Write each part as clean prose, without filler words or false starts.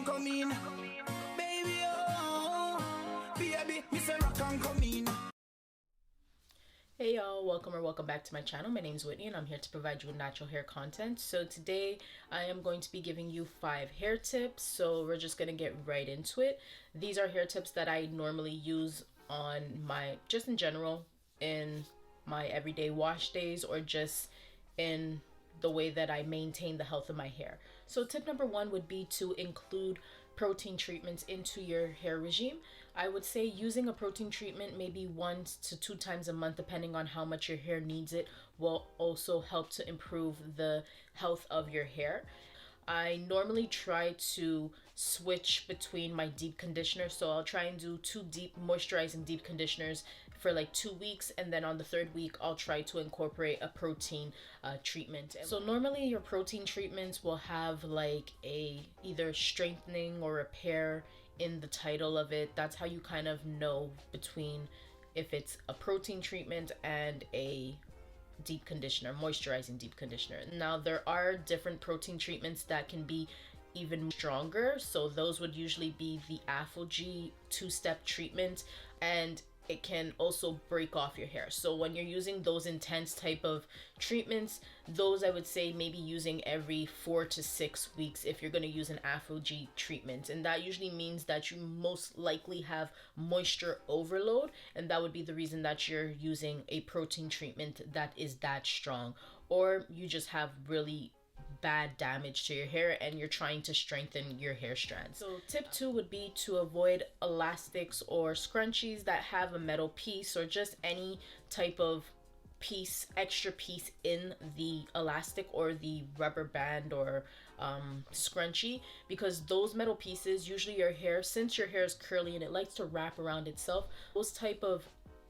and come in. Baby, oh, baby, me say rock and come in. Hey y'all, welcome back to my channel. My name is Whitney and I'm here to provide you with natural hair content. So today I am going to be giving you 5 hair tips. So we're just going to get right into it. These are hair tips that I normally use on just in general, in my everyday wash days, or just in the way that I maintain the health of my hair. So tip number 1 would be to include protein treatments into your hair regime. I would say using a protein treatment maybe 1 to 2 times a month, depending on how much your hair needs it, will also help to improve the health of your hair. I normally try to switch between my deep conditioner, so I'll try and do 2 deep moisturizing deep conditioners for like 2 weeks, and then on the 3rd week I'll try to incorporate a protein treatment. So normally your protein treatments will have like a either strengthening or repair in the title of it. That's how you kind of know between if it's a protein treatment and a deep conditioner, moisturizing deep conditioner. Now there are different protein treatments that can be even stronger, so those would usually be the ApHogee 2-step treatment, and it can also break off your hair. So when you're using those intense type of treatments, those I would say maybe using every 4 to 6 weeks if you're going to use an ApHogee treatment. And that usually means that you most likely have moisture overload, and that would be the reason that you're using a protein treatment that is that strong, or you just have really bad damage to your hair and you're trying to strengthen your hair strands. So tip 2 would be to avoid elastics or scrunchies that have a metal piece or just any type of extra piece in the elastic or the rubber band or scrunchie, because those metal pieces, usually your hair, since your hair is curly and it likes to wrap around itself, those type of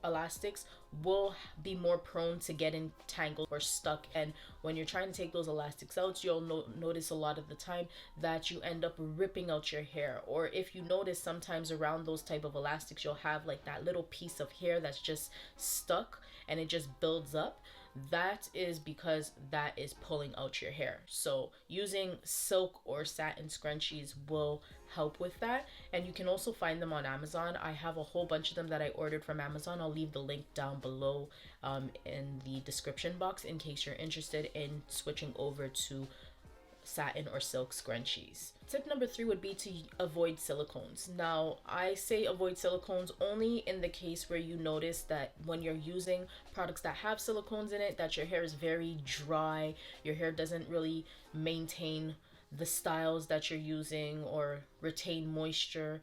elastics will be more prone to get entangled or stuck, and when you're trying to take those elastics out, you'll notice a lot of the time that you end up ripping out your hair. Or if you notice, sometimes around those type of elastics you'll have like that little piece of hair that's just stuck and it just builds up. That is because that is pulling out your hair. So using silk or satin scrunchies will help with that, and you can also find them on Amazon. I have a whole bunch of them that I ordered from Amazon. I'll leave the link down below in the description box in case you're interested in switching over to satin or silk scrunchies. Tip number 3 would be to avoid silicones. Now, I say avoid silicones only in the case where you notice that when you're using products that have silicones in it, that your hair is very dry, your hair doesn't really maintain the styles that you're using or retain moisture.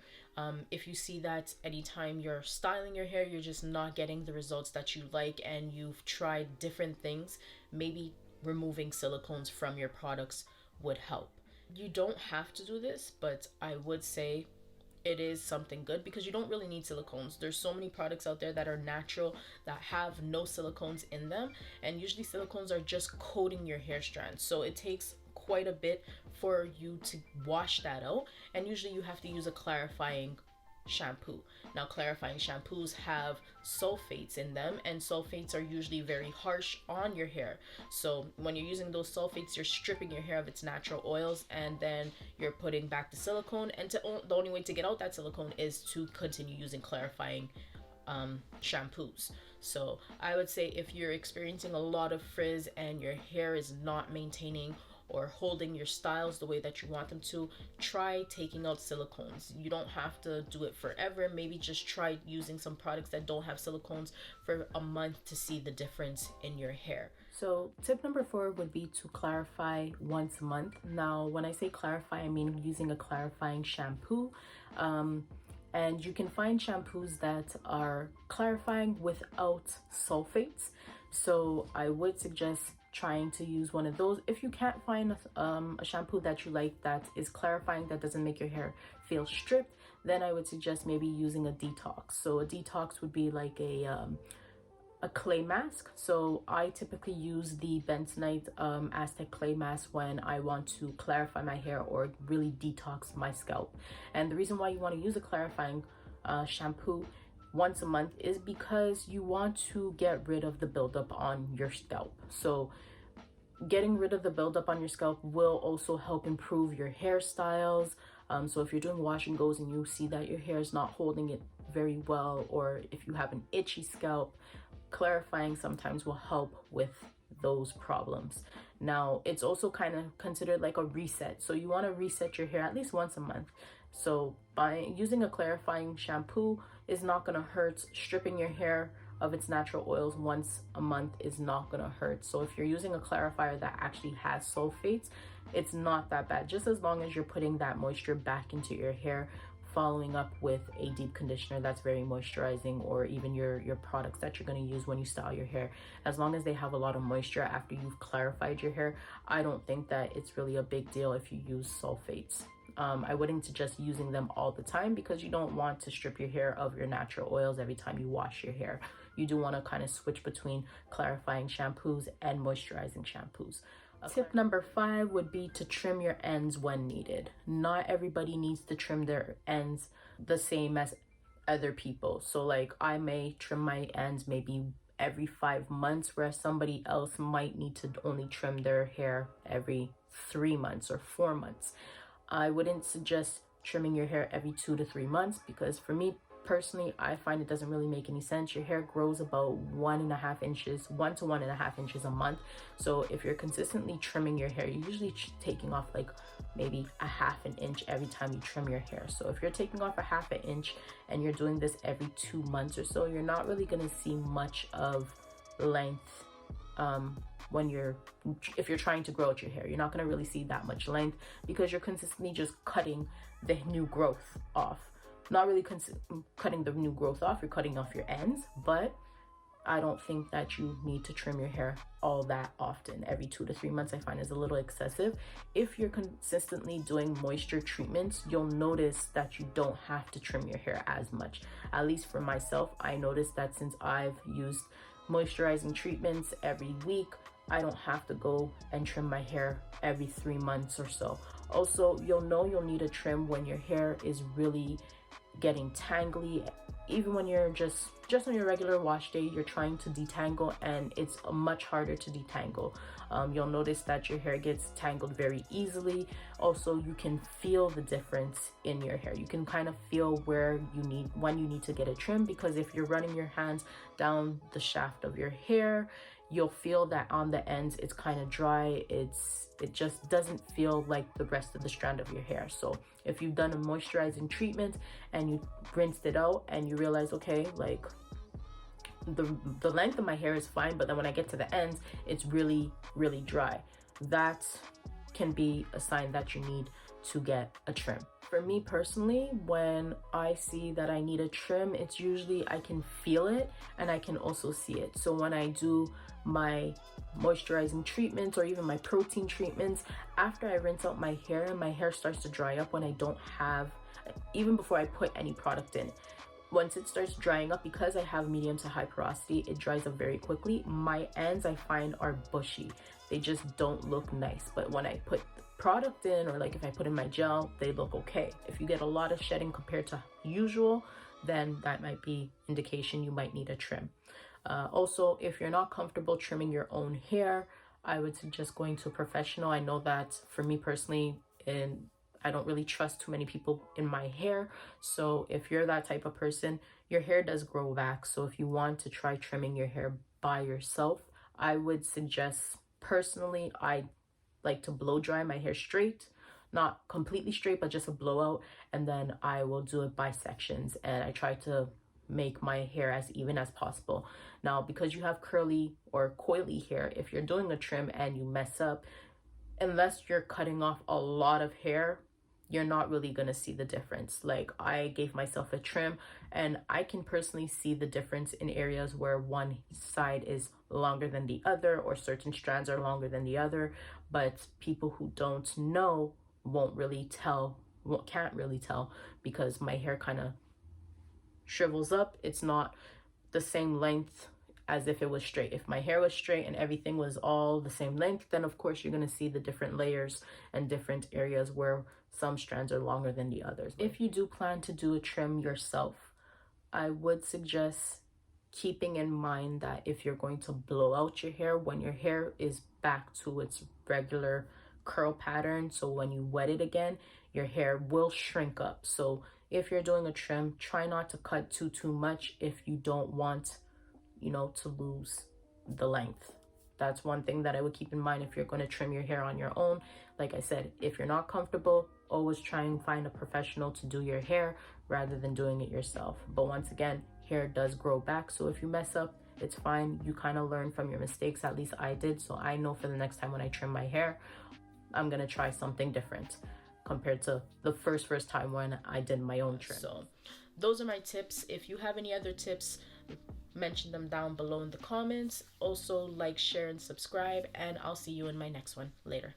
If you see that anytime you're styling your hair, you're just not getting the results that you like, and you've tried different things, maybe removing silicones from your products would help. You don't have to do this, but I would say it is something good because you don't really need silicones. There's so many products out there that are natural that have no silicones in them, and usually silicones are just coating your hair strands, so it takes quite a bit for you to wash that out, and usually you have to use a clarifying shampoo. Now, clarifying shampoos have sulfates in them, and sulfates are usually very harsh on your hair. So when you're using those sulfates, you're stripping your hair of its natural oils, and then you're putting back the silicone, and the only way to get out that silicone is to continue using clarifying shampoos. So I would say if you're experiencing a lot of frizz and your hair is not maintaining or holding your styles the way that you want them to, try taking out silicones. You don't have to do it forever. Maybe just try using some products that don't have silicones for a month to see the difference in your hair. So tip number 4 would be to clarify once a month. Now, when I say clarify, I mean using a clarifying shampoo. And you can find shampoos that are clarifying without sulfates. So I would suggest trying to use one of those. If you can't find a shampoo that you like that is clarifying, that doesn't make your hair feel stripped, then I would suggest maybe using a detox. So a detox would be like a clay mask. So I typically use the bentonite Aztec clay mask when I want to clarify my hair or really detox my scalp. And the reason why you want to use a clarifying shampoo once a month is because you want to get rid of the buildup on your scalp. So getting rid of the buildup on your scalp will also help improve your hairstyles, So if you're doing wash and goes and you see that your hair is not holding it very well, or if you have an itchy scalp, clarifying sometimes will help with those problems. Now, it's also kind of considered like a reset. So you want to reset your hair at least once a month. So by using a clarifying shampoo is not going to hurt. Stripping your hair of its natural oils once a month is not going to hurt. So if you're using a clarifier that actually has sulfates, it's not that bad, just as long as you're putting that moisture back into your hair, following up with a deep conditioner that's very moisturizing, or even your products that you're going to use when you style your hair. As long as they have a lot of moisture after you've clarified your hair, I don't think that it's really a big deal if you use sulfates. I wouldn't suggest using them all the time, because you don't want to strip your hair of your natural oils every time you wash your hair. You do want to kind of switch between clarifying shampoos and moisturizing shampoos. Tip number 5 would be to trim your ends when needed. Not everybody needs to trim their ends the same as other people. So like I may trim my ends maybe every 5 months, whereas somebody else might need to only trim their hair every 3 months or 4 months. I wouldn't suggest trimming your hair every 2 to 3 months, because for me personally, I find it doesn't really make any sense. Your hair grows about 1.5 inches, 1 to 1.5 inches a month. So if you're consistently trimming your hair, you're usually taking off like maybe 1/2 inch every time you trim your hair. So if you're taking off 1/2 inch and you're doing this every 2 months or so, you're not really going to see much of length if you're trying to grow out your hair. You're not going to really see that much length, because you're consistently just cutting the new growth off. Not really cutting the new growth off, you're cutting off your ends, but I don't think that you need to trim your hair all that often. Every 2 to 3 months I find is a little excessive. If you're consistently doing moisture treatments, you'll notice that you don't have to trim your hair as much. At least for myself, I noticed that since I've used moisturizing treatments every week, I don't have to go and trim my hair every 3 months or so. Also, you'll need a trim when your hair is really getting tangly. Even when you're just on your regular wash day, you're trying to detangle, and it's much harder to detangle. You'll notice that your hair gets tangled very easily. Also, you can feel the difference in your hair. You can kind of feel when you need to get a trim, because if you're running your hands down the shaft of your hair, you'll feel that on the ends it's kind of dry. It just doesn't feel like the rest of the strand of your hair. So if you've done a moisturizing treatment and you rinsed it out and you realize, okay, like the length of my hair is fine, but then when I get to the ends, it's really, really dry, that can be a sign that you need to get a trim. For me personally, when I see that I need a trim, it's usually I can feel it and I can also see it. So when I do my moisturizing treatments or even my protein treatments, after I rinse out my hair starts to dry up when I don't have, even before I put any product in. Once it starts drying up, because I have medium to high porosity, it dries up very quickly. My ends I find are bushy. They just don't look nice. But when I put the product in, or like if I put in my gel, they look okay. If you get a lot of shedding compared to usual, then that might be indication you might need a trim. Also, if you're not comfortable trimming your own hair, I would suggest going to a professional. I know that for me personally, I don't really trust too many people in my hair. So if you're that type of person, your hair does grow back. So if you want to try trimming your hair by yourself, I would suggest, personally, I like to blow dry my hair straight, not completely straight, but just a blowout. And then I will do it by sections, and I try to make my hair as even as possible. Now, because you have curly or coily hair, if you're doing a trim and you mess up, unless you're cutting off a lot of hair, you're not really gonna see the difference. Like, I gave myself a trim and I can personally see the difference in areas where one side is longer than the other, or certain strands are longer than the other. But people who don't know can't really tell, because my hair kind of shrivels up. It's not the same length as if it was straight. If my hair was straight and everything was all the same length, then of course you're going to see the different layers and different areas where some strands are longer than the others. If you do plan to do a trim yourself, I would suggest keeping in mind that if you're going to blow out your hair, when your hair is back to its regular curl pattern, so when you wet it again, your hair will shrink up. So if you're doing a trim, try not to cut too much if you don't want, you know, to lose the length. That's one thing that I would keep in mind if you're going to trim your hair on your own. Like I said, if you're not comfortable, always try and find a professional to do your hair rather than doing it yourself. But once again, hair does grow back, so if you mess up, it's fine. You kind of learn from your mistakes. At least I did. So I know for the next time when I trim my hair, I'm going to try something different compared to the first time when I did my own trim. So those are my tips. If you have any other tips, mention them down below in the comments. Also, like, share, and subscribe, and I'll see you in my next one later.